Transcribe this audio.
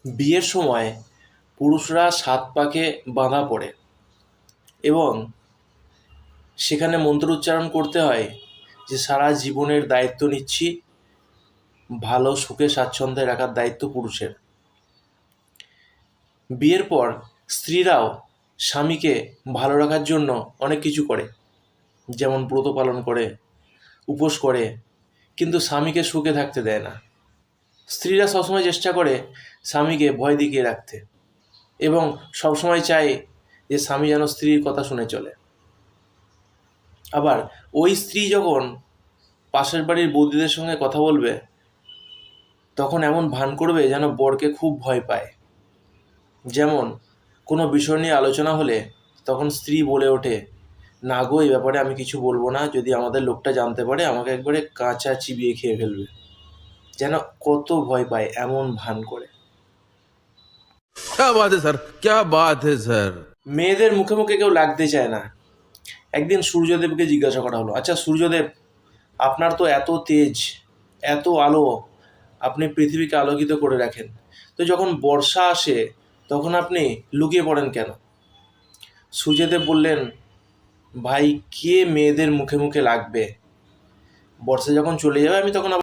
বিয়ের সময় পুরুষরা ৭ পাকে বাঁধা পড়ে এবং সেখানে মন্ত্র উচ্চারণ করতে হয় যে সারা জীবনের দায়িত্ব নিচ্ছি, ভালো সুখে স্বাচ্ছন্দ্যে রাখার দায়িত্ব পুরুষের। বিয়ের পর স্ত্রীরাও স্বামীকে ভালো রাখার জন্য অনেক কিছু করে, যেমন ব্রত পালন করে, উপোস করে, কিন্তু স্বামীকে সুখে থাকতে দেয় না। স্ত্রীরা সবসময় চেষ্টা করে স্বামীকে ভয় দেখিয়ে রাখতে এবং সবসময় চায় যে স্বামী যেন স্ত্রীর কথা শুনে চলে। আবার ওই স্ত্রী যখন পাশের বাড়ির বৌদিদের সঙ্গে কথা বলবে তখন এমন ভান করবে যেন বরকে খুব ভয় পায়। যেমন কোনো বিষয় নিয়ে আলোচনা হলে তখন স্ত্রী বলে ওঠে, না গো, এই ব্যাপারে আমি কিছু বলবো না, যদি আমাদের লোকটা জানতে পারে আমাকে একবারে কাঁচা চিবিয়ে খেয়ে ফেলবে। যেন কত ভয় পায় এমন ভান করে। क्या बात है सर, क्या बात है सर। মেয়েদের মুখে মুখে কেউ লাগতে চায় না। একদিন সূর্যদেবকে জিজ্ঞাসা করা হলো, আচ্ছা সূর্যদেব, আপনার তো এত তেজ, এত আলো, আপনি পৃথিবীকে আলোকিত করে রাখেন, তো যখন বর্ষা আসে তখন আপনি লুকিয়ে পড়েন কেন? সূর্যদেব বললেন, ভাই, কে মেয়েদের মুখে মুখে লাগবে? বর্ষা যখন চলে যাবে আমি তখন আবার